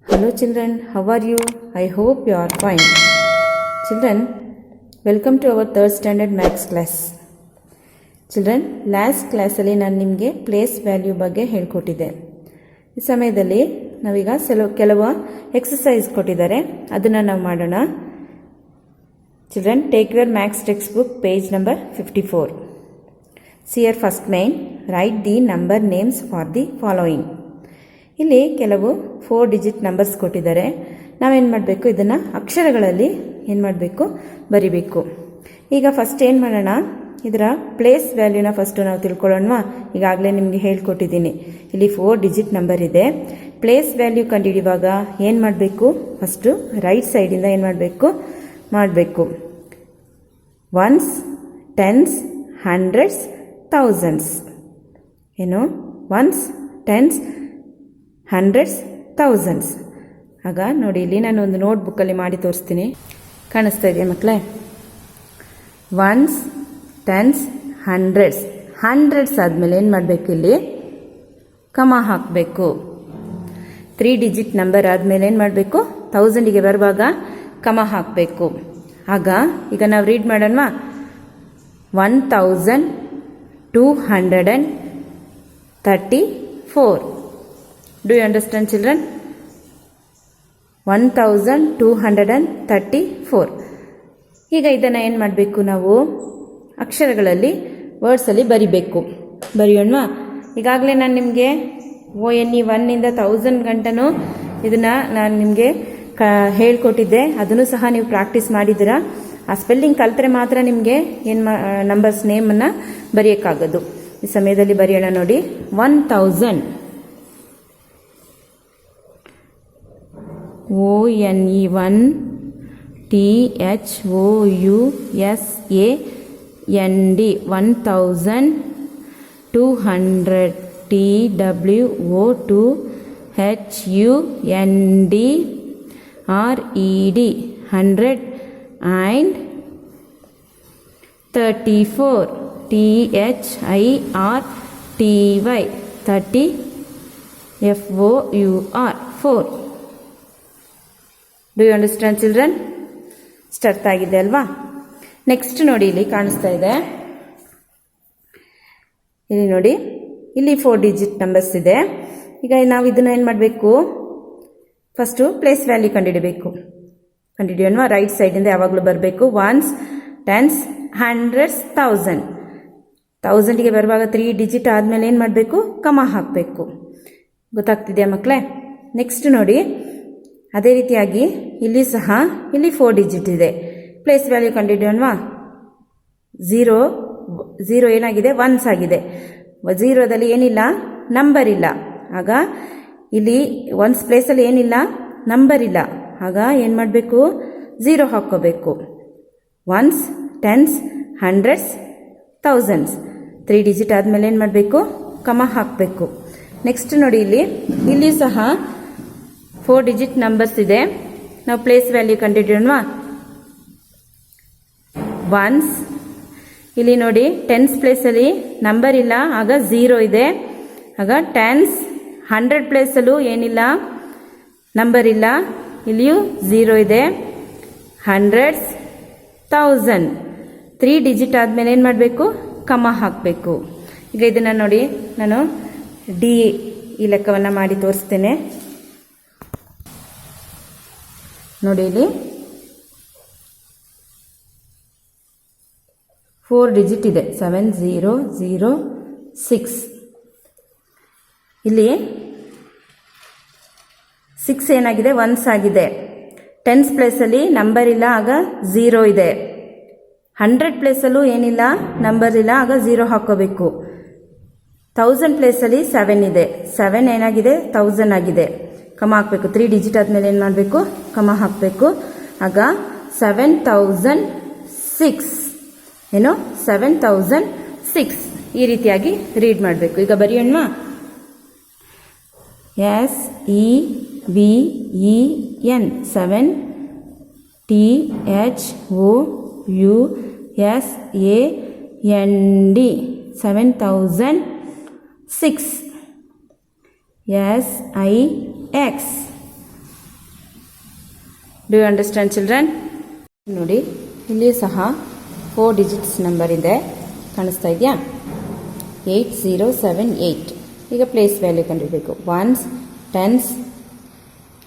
Hello children, how are you? I hope you are fine. Children, welcome to our 3rd standard maths class. Children, last class ಅಲ್ಲಿ ನಾನು ನಿಮಗೆ place value ಬಗ್ಗೆ ಹೇಳ್ಕೊಟ್ಟಿದ್ದೆ. ಈ ಸಮಯದಲ್ಲಿ ನಾವೀಗ ಕೆಲವು ಎಕ್ಸಸೈಸ್ ಕೊಟ್ಟಿದ್ದಾರೆ, ಅದನ್ನು ನಾವು ಮಾಡೋಣ. Children, take your maths textbook page number 54. See your first main, write the number names for the following. ಇಲ್ಲಿ ಕೆಲವು 4 ಡಿಜಿಟ್ ನಂಬರ್ಸ್ ಕೊಟ್ಟಿದ್ದಾರೆ. ನಾವೇನು ಮಾಡಬೇಕು, ಇದನ್ನು ಅಕ್ಷರಗಳಲ್ಲಿ ಏನು ಮಾಡಬೇಕು, ಬರಿಬೇಕು. ಈಗ ಫಸ್ಟ್ ಏನು ಮಾಡೋಣ, ಇದರ ಪ್ಲೇಸ್ ವ್ಯಾಲ್ಯೂನ ಫಸ್ಟು ನಾವು ತಿಳ್ಕೊಳ್ಳೋಣವಾ. ಈಗಾಗಲೇ ನಿಮಗೆ ಹೇಳ್ಕೊಟ್ಟಿದ್ದೀನಿ, ಇಲ್ಲಿ 4 ಡಿಜಿಟ್ ನಂಬರ್ ಇದೆ. ಪ್ಲೇಸ್ ವ್ಯಾಲ್ಯೂ ಕಂಡುಹಿಡಿಯುವಾಗ ಏನು ಮಾಡಬೇಕು, ಫಸ್ಟು ರೈಟ್ ಸೈಡಿಂದ ಏನು ಮಾಡಬೇಕು ಒನ್ಸ್, ಟೆನ್ಸ್, ಹಂಡ್ರೆಡ್ಸ್, ಥೌಸಂಡ್ಸ್. ಏನು ಒನ್ಸ್, ಟೆನ್ಸ್, ಹಂಡ್ರೆಡ್ಸ್, ಥೌಸಂಡ್ಸ್. ಆಗ ನೋಡಿ, ಇಲ್ಲಿ ನಾನು ಒಂದು ನೋಟ್ಬುಕ್ಕಲ್ಲಿ ಮಾಡಿ ತೋರಿಸ್ತೀನಿ. ಕಾಣಿಸ್ತಾ ಇದೆಯಾ ಮಕ್ಕಳೇ? Once, tens, hundreds. ಹಂಡ್ರೆಡ್ಸ್ ಆದಮೇಲೆ ಏನು ಮಾಡಬೇಕು, ಇಲ್ಲಿ ಕಮ ಹಾಕಬೇಕು. 3 ಡಿಜಿಟ್ ನಂಬರ್ ಆದಮೇಲೆ ಏನು ಮಾಡಬೇಕು, 1000ಗೆ ಬರುವಾಗ ಕಮ ಹಾಕಬೇಕು. ಆಗ ಈಗ ನಾವು read ಮಾಡೋಣವಾ. 1234. Do you understand children? 1234. ಈಗ ಇದನ್ನು ಏನು ಮಾಡಬೇಕು, ನಾವು ಅಕ್ಷರಗಳಲ್ಲಿ ವರ್ಡ್ಸಲ್ಲಿ ಬರಿಬೇಕು. ಬರೆಯೋಣವಾ? ಈಗಾಗಲೇ ನಾನು ನಿಮಗೆ ONE 1ಇಂದ 1000 ಗಂಟನೂ ಇದನ್ನು ನಾನು ನಿಮಗೆ ಹೇಳ್ಕೊಟ್ಟಿದ್ದೆ. ಅದನ್ನು ಸಹ ನೀವು ಪ್ರಾಕ್ಟೀಸ್ ಮಾಡಿದ್ದೀರಾ. ಆ ಸ್ಪೆಲ್ಲಿಂಗ್ ಕಲಿತ್ರೆ ಮಾತ್ರ ನಿಮಗೆ ನಂಬರ್ಸ್ ನೇಮನ್ನು ಬರೆಯೋಕ್ಕಾಗೋದು. ಈ ಸಮಯದಲ್ಲಿ ಬರೆಯೋಣ ನೋಡಿ. 1000 ONE 1 THOUSAND 1000. 200 TWO2 HUND RED 100 and 34 THIRTY 30 FOUR 4. Do you understand children? Start ಆಗಿದೆ ಅಲ್ವಾ? ನೆಕ್ಸ್ಟ್ ನೋಡಿ, ಇಲ್ಲಿ ಕಾಣಿಸ್ತಾ ಇದೆ. ಇಲ್ಲಿ ನೋಡಿ, ಇಲ್ಲಿ 4 ಡಿಜಿಟ್ ನಂಬರ್ಸ್ ಇದೆ. ಈಗ ನಾವು ಇದನ್ನು ಏನು ಮಾಡಬೇಕು, ಫಸ್ಟು ಪ್ಲೇಸ್ ವ್ಯಾಲ್ಯೂ ಕಂಡುಹಿಡಿಯೋಣ. ರೈಟ್ ಸೈಡಿಂದ ಯಾವಾಗಲೂ ಬರಬೇಕು. Once, tens, hundreds, 1000. 1000ಗೆ ಬರುವಾಗ 3 ಡಿಜಿಟ್ ಆದಮೇಲೆ ಏನು ಮಾಡಬೇಕು, ಕಮ ಹಾಕಬೇಕು. ಗೊತ್ತಾಗ್ತಿದೆಯಾ ಮಕ್ಕಳೇ? ನೆಕ್ಸ್ಟ್ ನೋಡಿ, ಅದೇ ರೀತಿಯಾಗಿ ಇಲ್ಲಿ ಸಹ ಇಲ್ಲಿ 4 ಡಿಜಿಟ್ ಇದೆ. Place value ಕಂಡುಹಿಡಿಯೋಣವಾ. 0 ಏನಾಗಿದೆ, ಒನ್ಸ್ ಆಗಿದೆ. 0ದಲ್ಲಿ ಏನಿಲ್ಲ, ನಂಬರ್ ಇಲ್ಲ. ಆಗ ಇಲ್ಲಿ ಒನ್ಸ್ ಪ್ಲೇಸಲ್ಲಿ ಏನಿಲ್ಲ, ನಂಬರ್ ಇಲ್ಲ. ಆಗ ಏನು ಮಾಡಬೇಕು, 0 ಹಾಕ್ಕೋಬೇಕು. Once, tens, hundreds, thousands. 3 digit ಆದಮೇಲೆ ಏನು ಮಾಡಬೇಕು, ಕಮ ಹಾಕಬೇಕು. ನೆಕ್ಸ್ಟ್ ನೋಡಿ, ಇಲ್ಲಿ ಸಹ 4 ಡಿಜಿಟ್ ನಂಬರ್ಸ್ ಇದೆ. ನಾವು ಪ್ಲೇಸ್ ವ್ಯಾಲ್ಯೂ ಕಂಡುಹಿಡಿಯೋಣವಾ. ಒನ್ಸ್, ಇಲ್ಲಿ ನೋಡಿ, ಟೆನ್ಸ್ ಪ್ಲೇಸಲ್ಲಿ ನಂಬರ್ ಇಲ್ಲ, ಆಗ 0 ಇದೆ. ಆಗ ಟೆನ್ಸ್, 100 ಪ್ಲೇಸಲ್ಲೂ ಏನಿಲ್ಲ, ನಂಬರ್ ಇಲ್ಲ, ಇಲ್ಲಿಯೂ 0 ಇದೆ. ಹಂಡ್ರೆಡ್ಸ್, 1000. 3 ಡಿಜಿಟ್ ಆದಮೇಲೆ ಏನು ಮಾಡಬೇಕು, ಕಮ ಹಾಕಬೇಕು. ಈಗ ಇದನ್ನು ನೋಡಿ, ನಾನು ಡಿ ಈ ಲೆಕ್ಕವನ್ನು ಮಾಡಿ ತೋರಿಸ್ತೇನೆ. ನೋಡಿ, ಇಲ್ಲಿ 4 ಡಿಜಿಟ್ ಇದೆ. 7006. ಇಲ್ಲಿ 6 ಏನಾಗಿದೆ, ಒನ್ಸ್ ಆಗಿದೆ. ಟೆನ್ಸ್ ಪ್ಲೇಸಲ್ಲಿ ನಂಬರ್ ಇಲ್ಲ, ಆಗ 0 ಇದೆ. 100 ಪ್ಲೇಸಲ್ಲೂ ಏನಿಲ್ಲ, ನಂಬರ್ ಇಲ್ಲ, ಆಗ 0 ಹಾಕೋಬೇಕು. 1000 ಪ್ಲೇಸಲ್ಲಿ 7 ಇದೆ. 7 ಏನಾಗಿದೆ, 1000 ಆಗಿದೆ. ಕಮ ಹಾಕಬೇಕು. 3 ಡಿಜಿಟ್ ಆದಮೇಲೆ ಏನು ಮಾಡಬೇಕು, ಕಮ ಹಾಕಬೇಕು. ಆಗ 7006. ಏನು, 7006. ಈ ರೀತಿಯಾಗಿ ರೀಡ್ ಮಾಡಬೇಕು. ಈಗ ಬರೆಯೋಣ. SEVEN 7 THOUSAND 7000 6. SIX. Do you understand, children? ನೋಡಿ ಇಲ್ಲಿ ಸಹ 4 digits ನಂಬರ್ ಇದೆ, ಕಾಣಿಸ್ತಾ ಇದೆಯಾ? 8078. ಈಗ ಪ್ಲೇಸ್ ವ್ಯಾಲ್ಯೂ ಕಂಡುಹಿಡಬೇಕು. ಒನ್ಸ್, ಟೆನ್ಸ್,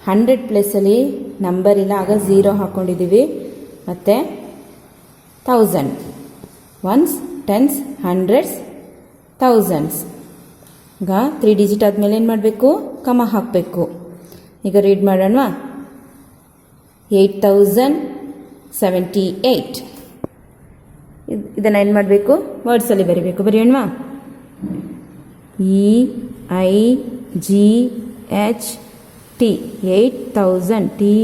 100 ಪ್ಲೇಸಲ್ಲಿ ನಂಬರ್ ಇಲ್ಲ, ಆಗ 0 ಹಾಕ್ಕೊಂಡಿದ್ದೀವಿ. ಮತ್ತು 1000. Once, tens, hundreds, thousands. ಈಗ 3 ಡಿಜಿಟ್ ಆದಮೇಲೆ ಏನು ಮಾಡಬೇಕು? ಕಮ ಹಾಕಬೇಕು. ಈಗ ರೀಡ್ ಮಾಡೋಣ. 8078. ಇದನ್ನು ಏನು ಮಾಡಬೇಕು? ವರ್ಡ್ಸಲ್ಲಿ ಬರೀಬೇಕು. ಬರೆಯೋಣವಾ? EIGHT 8000 THOUSAND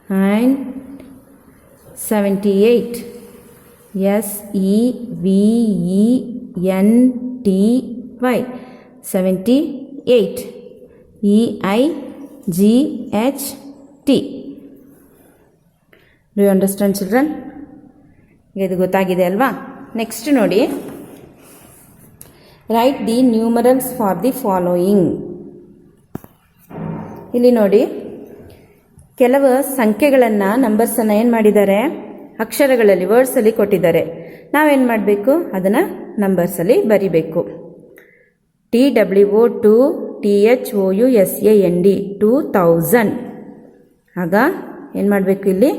8078 SEVENTY 78 EIGHT. Do you understand, children? ಇದು ಗೊತ್ತಾಗಿದೆ ಅಲ್ವಾ? ನೆಕ್ಸ್ಟ್ ನೋಡಿ, right the numerals for the following. ಇಲ್ಲಿ ನೋಡಿ, ಕೆಲವು ಸಂಖ್ಯೆಗಳನ್ನು, ನಂಬರ್ಸನ್ನು ಏನು ಮಾಡಿದ್ದಾರೆ? ಅಕ್ಷರಗಳಲ್ಲಿ, ವರ್ಡ್ಸಲ್ಲಿ ಕೊಟ್ಟಿದ್ದಾರೆ. ನಾವೇನು ಮಾಡಬೇಕು? ಅದನ್ನು ನಂಬರ್ಸಲ್ಲಿ ಬರಿಬೇಕು. TWO2 THOUSAND 2000. ಆಗ ಏನು ಮಾಡಬೇಕು? ಇಲ್ಲಿ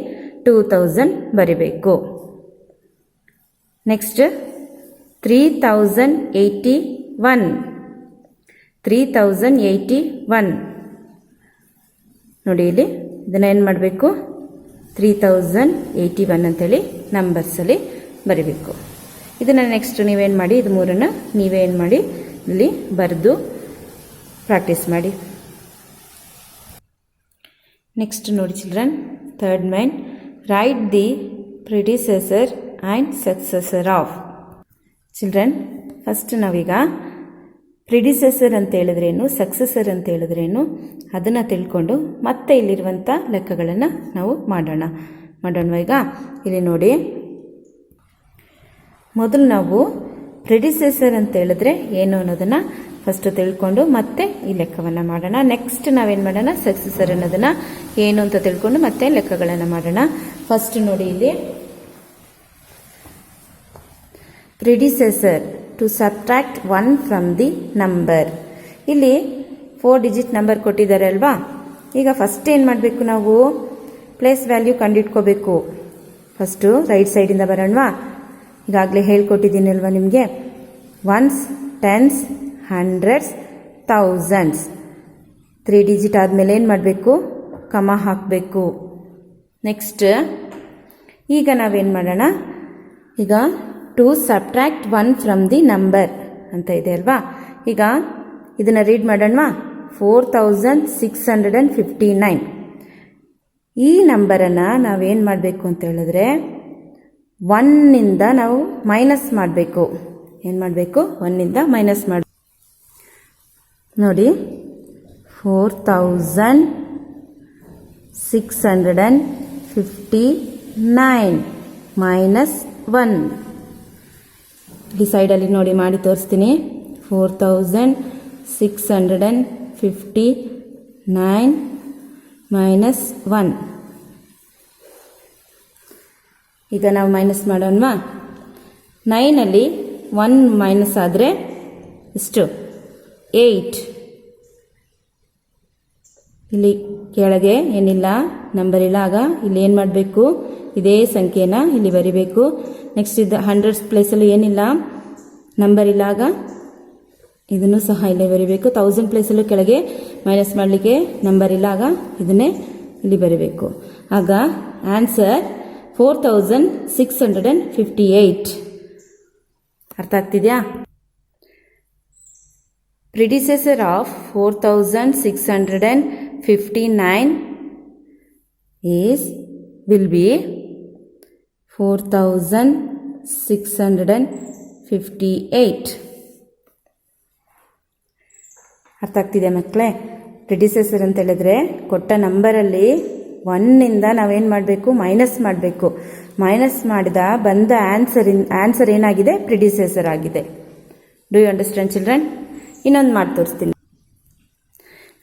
2000 ಬರಿಬೇಕು. ನೆಕ್ಸ್ಟ್ 3081 3081. ನೋಡಿ ಇಲ್ಲಿ ಇದನ್ನು ಏನು ಮಾಡಬೇಕು? 3081 ಅಂತೇಳಿ ನಂಬರ್ಸಲ್ಲಿ ಬರಿಬೇಕು. ಇದನ್ನು ನೆಕ್ಸ್ಟ್ ನೀವೇನು ಮಾಡಿ, ಇದು ಮೂರನ್ನು ನೀವೇನು ಮಾಡಿ ಇಲ್ಲಿ ಬರೆದು ಪ್ರಾಕ್ಟೀಸ್ ಮಾಡಿ. ನೆಕ್ಸ್ಟ್ ನೋಡಿ children, third main, write the predecessor and successor of. Children, first ನಾವೀಗ ಪ್ರಿಡಿಸೆಸರ್ ಅಂತ ಹೇಳಿದ್ರೇನು, ಸಕ್ಸೆಸರ್ ಅಂತ ಹೇಳಿದ್ರೇನು ಅದನ್ನು ತಿಳ್ಕೊಂಡು ಮತ್ತೆ ಇಲ್ಲಿರುವಂಥ ಲೆಕ್ಕಗಳನ್ನು ನಾವು ಮಾಡೋಣ. ಈಗ ಇಲ್ಲಿ ನೋಡಿ, ಮೊದಲು ನಾವು ಪ್ರಿಡಿಸೆಸರ್ ಅಂತ ಹೇಳಿದ್ರೆ ಏನು ಅನ್ನೋದನ್ನು ಫಸ್ಟ್ ತಿಳ್ಕೊಂಡು ಮತ್ತೆ ಈ ಲೆಕ್ಕವನ್ನು ಮಾಡೋಣ. ನೆಕ್ಸ್ಟ್ ನಾವೇನು ಮಾಡೋಣ? ಸಕ್ಸೆಸರ್ ಅನ್ನೋದನ್ನು ಏನು ಅಂತ ತಿಳ್ಕೊಂಡು ಮತ್ತೆ ಲೆಕ್ಕಗಳನ್ನು ಮಾಡೋಣ. ಫಸ್ಟ್ ನೋಡಿ, ಇಲ್ಲಿ predecessor to subtract 1 from the number. ಇಲ್ಲಿ 4 ಡಿಜಿಟ್ ನಂಬರ್ ಕೊಟ್ಟಿದ್ದಾರೆ ಅಲ್ವಾ? ಈಗ ಫಸ್ಟ್ ಏನು ಮಾಡಬೇಕು? ನಾವು ಪ್ಲೇಸ್ ವ್ಯಾಲ್ಯೂ ಕಂಡುಹಿಡ್ಕೋಬೇಕು. ಫಸ್ಟು ರೈಟ್ ಸೈಡಿಂದ ಬರೋಣವಾ? ಈಗಾಗಲೇ ಹೇಳ್ಕೊಟ್ಟಿದ್ದೀನಿ ಅಲ್ವಾ ನಿಮಗೆ? Once, tens, hundreds, thousands. 3 digit ಆದಮೇಲೆ ಏನು ಮಾಡಬೇಕು? ಕಮ ಹಾಕಬೇಕು. ನೆಕ್ಸ್ಟ್ ಈಗ ನಾವೇನು ಮಾಡೋಣ? ಈಗ to subtract 1 from the number ಅಂತ ಇದೆ ಅಲ್ವಾ? ಈಗ ಇದನ್ನು ರೀಡ್ ಮಾಡೋಣವಾ? 4659. ಈ ನಂಬರನ್ನು ನಾವೇನು ಮಾಡಬೇಕು ಅಂತ ಹೇಳಿದ್ರೆ 1ನಿಂದ ನಾವು ಮೈನಸ್ ಮಾಡಬೇಕು. ಏನು ಮಾಡಬೇಕು? 1ನಿಂದ ಮೈನಸ್ ಮಾಡಿ. ನೋಡಿ, 4659 ಮೈನಸ್ 1. ಈ ಸೈಡಲ್ಲಿ ನೋಡಿ ಮಾಡಿ ತೋರಿಸ್ತೀನಿ. 4659 ಮೈನಸ್ 1. ಈಗ ನಾವು ಮೈನಸ್ ಮಾಡೋಣವಾ? 9ಅಲ್ಲಿ 1 ಮೈನಸ್ ಆದರೆ ಎಷ್ಟು? 8. ಇಲ್ಲಿ ಕೆಳಗೆ ಏನಿಲ್ಲ, ನಂಬರ್ ಇಲ್ಲ. ಆಗ ಇಲ್ಲಿ ಏನು ಮಾಡಬೇಕು? ಇದೇ ಸಂಖ್ಯೆನ ಇಲ್ಲಿ ಬರಿಬೇಕು. ನೆಕ್ಸ್ಟ್ ಇದು ಹಂಡ್ರೆಡ್ಸ್ ಪ್ಲೇಸಲ್ಲಿ ಏನಿಲ್ಲ, ನಂಬರ್ ಇಲ್ಲ. ಆಗ ಇದನ್ನು ಸಹ ಇಲ್ಲೇ ಬರಿಬೇಕು. 1000 ಪ್ಲೇಸಲ್ಲೂ ಕೆಳಗೆ ಮೈನಸ್ ಮಾಡಲಿಕ್ಕೆ ನಂಬರ್ ಇಲ್ಲ. ಆಗ ಇದನ್ನೇ ಇಲ್ಲಿ ಬರಿಬೇಕು. ಆಗ ಆನ್ಸರ್ 4658. ಅರ್ಥ ಆಗ್ತಿದೆಯಾ? ಪ್ರಿಡಿಸೆಸರ್ ಆಫ್ 4659 will be 4658. ಅರ್ಥ ಆಗ್ತಿದೆ ಮಕ್ಕಳೇ? ಪ್ರಿಡಿಸೆಸರ್ ಅಂತ ಹೇಳಿದ್ರೆ ಕೊಟ್ಟ ನಂಬರಲ್ಲಿ ಒನ್ನಿಂದ ನಾವೇನು ಮಾಡಬೇಕು, ಮೈನಸ್ ಮಾಡಬೇಕು. ಮೈನಸ್ ಮಾಡಿದ ಬಂದ ಆನ್ಸರ್ ಏನಾಗಿದೆ, ಪ್ರಿಡಿಸೆಸರ್ ಆಗಿದೆ. Do you understand children? ಇನ್ನೊಂದು ಮಾಡಿ ತೋರಿಸ್ತೀನಿ.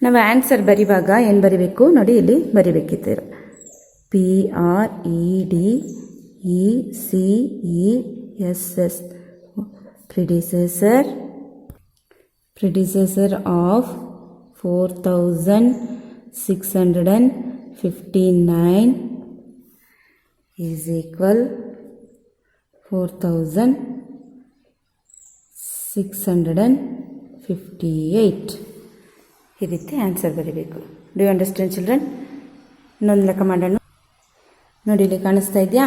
ನಾವು ಆನ್ಸರ್ ಬರೀವಾಗ ಏನು ಬರಿಬೇಕು ನೋಡಿ, ಇಲ್ಲಿ ಬರಿಬೇಕಿತ್ತು. PREDECESS, predecessor of 4659 is equal 4658. ಈ ರೀತಿ ಆನ್ಸರ್ ಬರೀಬೇಕು. Do you understand children? ಇನ್ನೊಂದು ಲೆಕ್ಕ ಮಾಡೋಣ ನೋಡಿ. ಇಲ್ಲಿ ಕಾಣಿಸ್ತಾ ಇದೆಯಾ?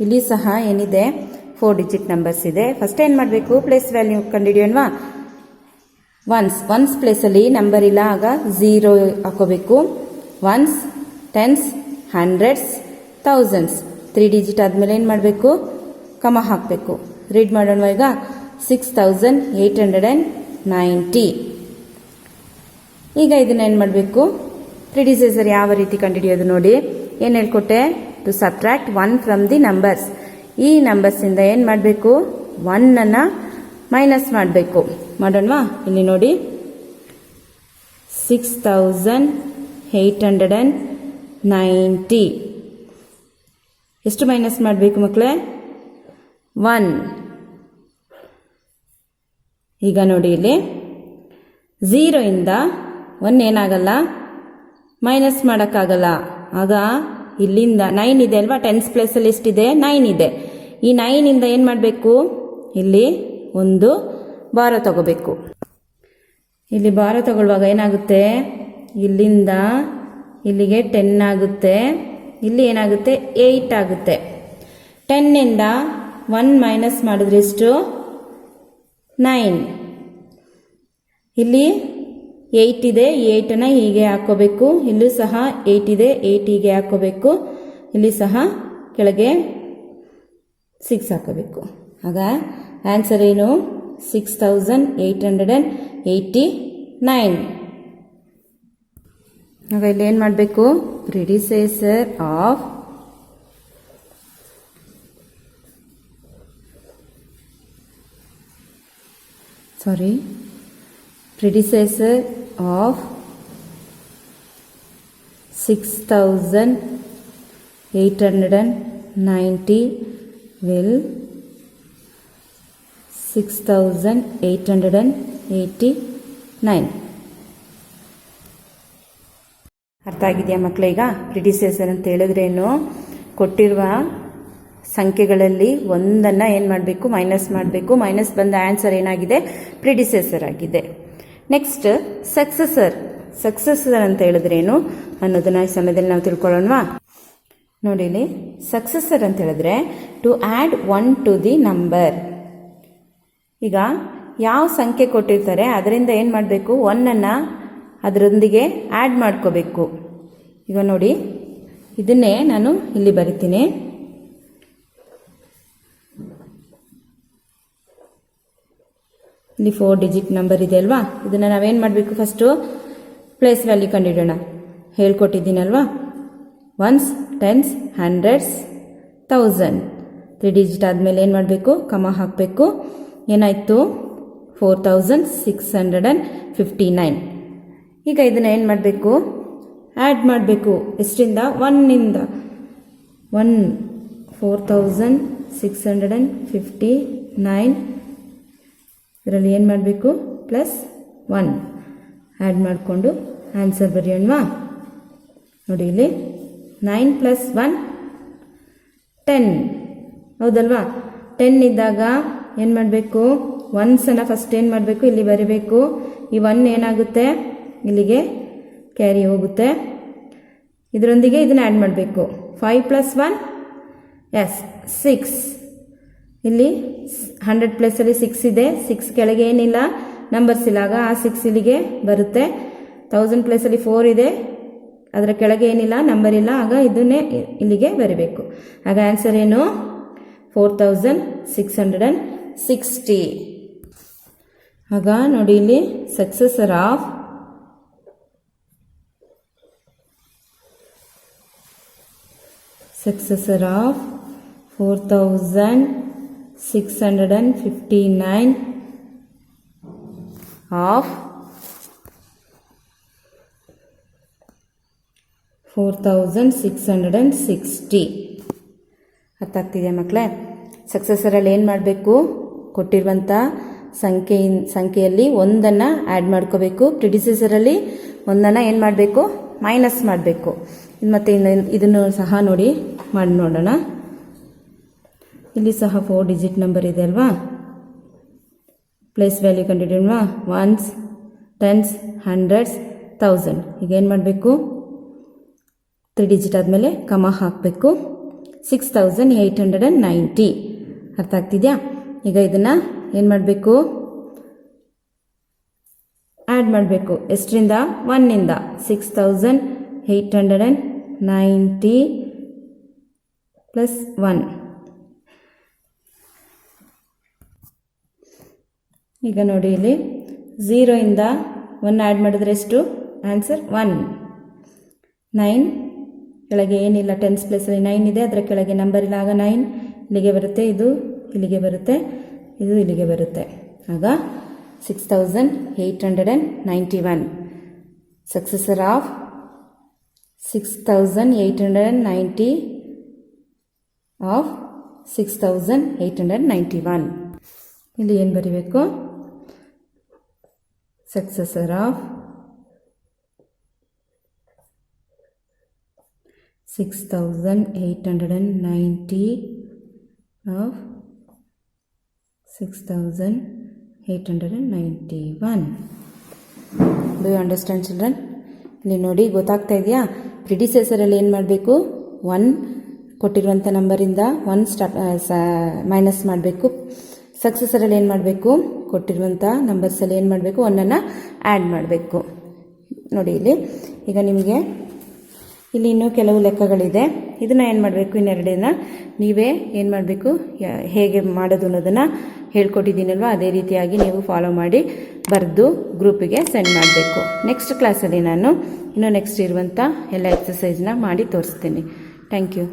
ಇಲ್ಲಿ ಸಹ ಏನಿದೆ, 4 ಡಿಜಿಟ್ ನಂಬರ್ಸ್ ಇದೆ. ಫಸ್ಟ್ ಏನು ಮಾಡಬೇಕು, ಪ್ಲೇಸ್ ವ್ಯಾಲ್ಯೂ ಕಂಡುಹಿಡಿಯೋಣವಾ? ಒನ್ಸ್ ಪ್ಲೇಸಲ್ಲಿ ನಂಬರ್ ಇಲ್ಲ, ಆಗ 0 ಹಾಕೋಬೇಕು. Once, tens, hundreds, thousands 3 digit ಆದಮೇಲೆ ಏನು ಮಾಡಬೇಕು, ಕಮ ಹಾಕಬೇಕು. ರೀಡ್ ಮಾಡೋಣ ಈಗ. 6890. ಈಗ ಇದನ್ನ ಏನು ಮಾಡಬೇಕು, ಪ್ರಿಡಿಸೆಸರ್ ಯಾವ ರೀತಿ ಕಂಡುಹಿಡಿಯೋದು ನೋಡಿ. ಏನು ಹೇಳ್ಕೊಟ್ಟೆ, to subtract 1 from the numbers. ಈ ನಂಬರ್ಸಿಂದ ಏನು ಮಾಡಬೇಕು, 1 ಮೈನಸ್ ಮಾಡಬೇಕು. ಮಾಡೋಣವಾ? ಇಲ್ಲಿ ನೋಡಿ, 6890 ಎಷ್ಟು ಮೈನಸ್ ಮಾಡಬೇಕು ಮಕ್ಕಳೇ? 1. ಈಗ ನೋಡಿ ಇಲ್ಲಿ 0 ಇಂದ 1 ಏನಾಗಲ್ಲ, ಮೈನಸ್ ಮಾಡೋಕ್ಕಾಗಲ್ಲ. ಆಗ ಇಲ್ಲಿಂದ 9 ಇದೆ ಅಲ್ವಾ, ಟೆನ್ಸ್ ಪ್ಲೇಸಲ್ಲಿ ಎಷ್ಟಿದೆ, 9 ಇದೆ. ಈ 9 ಇಂದ ಏನು ಮಾಡಬೇಕು, ಇಲ್ಲಿ ಒಂದು ಬಾರ ತಗೋಬೇಕು. ಇಲ್ಲಿ ಬಾರ ತಗೊಳ್ಳುವಾಗ ಏನಾಗುತ್ತೆ, ಇಲ್ಲಿಂದ ಇಲ್ಲಿಗೆ 10 ಆಗುತ್ತೆ, ಇಲ್ಲಿ ಏನಾಗುತ್ತೆ 8 ಆಗುತ್ತೆ. 10 1 ಮೈನಸ್ ಮಾಡಿದ್ರೆ ಎಷ್ಟು, 9. ಇಲ್ಲಿ 8 ಇದೆ, 8 ಹೀಗೆ ಹಾಕೋಬೇಕು. ಇಲ್ಲೂ ಸಹ 8 ಇದೆ, 8 ಹೀಗೆ ಹಾಕೋಬೇಕು. ಇಲ್ಲಿ ಸಹ ಕೆಳಗೆ 6 ಹಾಕೋಬೇಕು. ಆಗ ಆನ್ಸರ್ ಏನು, 6889. ಆಗ ಇಲ್ಲಿ ಏನು ಮಾಡಬೇಕು, ಪ್ರಿಡಿಸೆಸರ್ ಆಫ್ predecessor of 6890 will 6889. ಅರ್ಥ ಆಗಿದೆಯಾ ಮಕ್ಕಳೀಗ? ಪ್ರಿಡಿಸೆಸರ್ ಅಂತ ಹೇಳಿದ್ರೇನು, ಕೊಟ್ಟಿರುವ ಸಂಖ್ಯೆಗಳಲ್ಲಿ ಒಂದನ್ನು ಏನು ಮಾಡಬೇಕು, ಮೈನಸ್ ಮಾಡಬೇಕು. ಮೈನಸ್ ಬಂದ ಆನ್ಸರ್ ಏನಾಗಿದೆ, ಪ್ರಿಡಿಸೆಸರ್ ಆಗಿದೆ. ನೆಕ್ಸ್ಟ್ ಸಕ್ಸೆಸರ್ ಅಂತ ಹೇಳಿದ್ರೇನು ಅನ್ನೋದನ್ನ ಈ ಸಮಯದಲ್ಲಿ ನಾವು ತಿಳ್ಕೊಳ್ಳೋಣವಾ? ನೋಡಿ, ಇಲ್ಲಿ ಸಕ್ಸೆಸರ್ ಅಂತ ಹೇಳಿದ್ರೆ to add 1 to the number. ಈಗ ಯಾವ ಸಂಖ್ಯೆ ಕೊಟ್ಟಿರ್ತಾರೆ ಅದರಿಂದ ಏನು ಮಾಡಬೇಕು, 1 ಅದರೊಂದಿಗೆ ಆ್ಯಡ್ ಮಾಡ್ಕೋಬೇಕು. ಈಗ ನೋಡಿ, ಇದನ್ನೇ ನಾನು ಇಲ್ಲಿ ಬರಿತೀನಿ. ಇಲ್ಲಿ 4 ಡಿಜಿಟ್ ನಂಬರ್ ಇದೆ ಅಲ್ವಾ, ಇದನ್ನು ನಾವೇನು ಮಾಡಬೇಕು, ಫಸ್ಟು ಪ್ಲೇಸ್ ವ್ಯಾಲ್ಯೂ ಕಂಡುಹಿಡೋಣ. ಹೇಳ್ಕೊಟ್ಟಿದ್ದೀನಲ್ವಾ, ಒನ್ಸ್, ಟೆನ್ಸ್, ಹಂಡ್ರೆಡ್ಸ್, 1000 3 ಡಿಜಿಟ್ ಆದಮೇಲೆ ಏನು ಮಾಡಬೇಕು, ಕಮ ಹಾಕಬೇಕು. ಏನಾಯಿತು, 4659. ಈಗ ಇದನ್ನು ಏನು ಮಾಡಬೇಕು, ಆ್ಯಡ್ ಮಾಡಬೇಕು. ಎಷ್ಟರಿಂದ, 1 4659 ಇದರಲ್ಲಿ ಏನು ಮಾಡಬೇಕು, +1 ಆ್ಯಡ್ ಮಾಡಿಕೊಂಡು ಆನ್ಸರ್ ಬರೆಯೋಣವಾ? ನೋಡಿ, ಇಲ್ಲಿ 9 + 1 10 ಹೌದಲ್ವಾ? 10 ಇದ್ದಾಗ ಏನು ಮಾಡಬೇಕು, ಒನ್ಸನ್ನು ಫಸ್ಟ್ ಏನು ಮಾಡಬೇಕು, ಇಲ್ಲಿ ಬರೀಬೇಕು. ಈ 1 ಏನಾಗುತ್ತೆ, ಇಲ್ಲಿಗೆ ಕ್ಯಾರಿ ಹೋಗುತ್ತೆ. ಇದರೊಂದಿಗೆ ಇದನ್ನು ಆ್ಯಡ್ ಮಾಡಬೇಕು. 5 + 1 6. ಇಲ್ಲಿ 100 ಪ್ಲೇಸಲ್ಲಿ 6 ಇದೆ, 6 ಕೆಳಗೆ ಏನಿಲ್ಲ, ನಂಬರ್ಸ್ ಇಲ್ಲ. ಆಗ ಆ 6 ಇಲ್ಲಿಗೆ ಬರುತ್ತೆ. 1000 ಪ್ಲೇಸಲ್ಲಿ 4 ಇದೆ, ಅದರ ಕೆಳಗೆ ಏನಿಲ್ಲ, ನಂಬರ್ ಇಲ್ಲ. ಆಗ ಇದನ್ನೇ ಇಲ್ಲಿಗೆ ಬರೀಬೇಕು. ಆಗ ಆನ್ಸರ್ ಏನು, 4660. ಆಗ ನೋಡಿ, ಇಲ್ಲಿ successor of successor of 4659 of 4660. ಅರ್ಥ ಆಗ್ತಿದೆ ಮಕ್ಕಳೇ? ಸಕ್ಸಸರಲ್ಲಿ ಏನು ಮಾಡಬೇಕು? ಕೊಟ್ಟಿರುವಂಥ ಸಂಖ್ಯೆಯಲ್ಲಿ ಒಂದನ್ನು ಆ್ಯಡ್ ಮಾಡ್ಕೋಬೇಕು. ಪ್ರಿಡಿಸೆಸರಲ್ಲಿ ಒಂದನ್ನು ಏನು ಮಾಡಬೇಕು? ಮೈನಸ್ ಮಾಡಬೇಕು. ಮತ್ತು ಇದನ್ನು ಸಹ ಮಾಡಿ ನೋಡೋಣ. ಇಲ್ಲಿ ಸಹ 4 ಡಿಜಿಟ್ ನಂಬರ್ ಇದೆ ಅಲ್ವಾ? ಪ್ಲೇಸ್ ವ್ಯಾಲ್ಯೂ ಕಂಡುಹಿಡಿಯೋಣ. Once, tens, hundreds, 1000. ಈಗ ಏನು ಮಾಡಬೇಕು? 3 ಡಿಜಿಟ್ ಆದಮೇಲೆ ಕಮ ಹಾಕಬೇಕು. 6890. ಅರ್ಥ ಆಗ್ತಿದೆಯಾ? ಈಗ ಇದನ್ನು ಏನು ಮಾಡಬೇಕು? ಆ್ಯಡ್ ಮಾಡಬೇಕು. ಎಷ್ಟರಿಂದ? 1ಇಂದ. 6890 ಪ್ಲಸ್ 1. ಈಗ ನೋಡಿ ಇಲ್ಲಿ 0ಇಂದ 1 ಆ್ಯಡ್ ಮಾಡಿದ್ರೆ ಎಷ್ಟು? ಆನ್ಸರ್ 1. 9 ಕೆಳಗೆ ಏನಿಲ್ಲ, ಟೆನ್ಸ್ ಪ್ಲೇಸಲ್ಲಿ 9 ಇದೆ, ಅದರ ಕೆಳಗೆ ನಂಬರ್ ಇಲ್ಲ, ಆಗ 9 ಇಲ್ಲಿಗೆ ಬರುತ್ತೆ, ಇದು ಇಲ್ಲಿಗೆ ಬರುತ್ತೆ, ಇದು ಇಲ್ಲಿಗೆ ಬರುತ್ತೆ. ಆಗ 6891. Successor of 6890 of 6891. ಇಲ್ಲಿ ಏನು ಬರೀಬೇಕು? Successor of 6890 of 6891. Do you understand children? ಇಲ್ಲಿ ನೋಡಿ, ಗೊತ್ತಾಗ್ತಾ ಇದೆಯಾ? ಪ್ರಿಡಿಸೆಸರಲ್ಲಿ ಏನು ಮಾಡಬೇಕು? 1 ಕೊಟ್ಟಿರುವಂಥ ನಂಬರಿಂದ 1 ಮೈನಸ್ ಮಾಡಬೇಕು. ಸಕ್ಸಸರಲ್ಲಿ ಏನು ಮಾಡಬೇಕು? ಕೊಟ್ಟಿರುವಂಥ ನಂಬರ್ಸಲ್ಲಿ ಏನು ಮಾಡಬೇಕು? 1ಅನ್ನು ಆ್ಯಡ್ ಮಾಡಬೇಕು. ನೋಡಿ ಇಲ್ಲಿ ಈಗ ನಿಮಗೆ ಇಲ್ಲಿ ಇನ್ನೂ ಕೆಲವು ಲೆಕ್ಕಗಳಿದೆ. ಇದನ್ನು ಏನು ಮಾಡಬೇಕು? ಇನ್ನೆರಡನ್ನ ನೀವೇ ಏನು ಮಾಡಬೇಕು? ಹೇಗೆ ಮಾಡೋದು ಅನ್ನೋದನ್ನು ಹೇಳ್ಕೊಟ್ಟಿದ್ದೀನಲ್ವ, ಅದೇ ರೀತಿಯಾಗಿ ನೀವು ಫಾಲೋ ಮಾಡಿ ಬರೆದು ಗ್ರೂಪಿಗೆ ಸೆಂಡ್ ಮಾಡಬೇಕು. ನೆಕ್ಸ್ಟ್ ಕ್ಲಾಸಲ್ಲಿ ನಾನು ಇನ್ನೂ ನೆಕ್ಸ್ಟ್ ಇರುವಂಥ ಎಲ್ಲ ಎಕ್ಸಸೈಸ್ನ ಮಾಡಿ ತೋರಿಸ್ತೀನಿ. Thank you.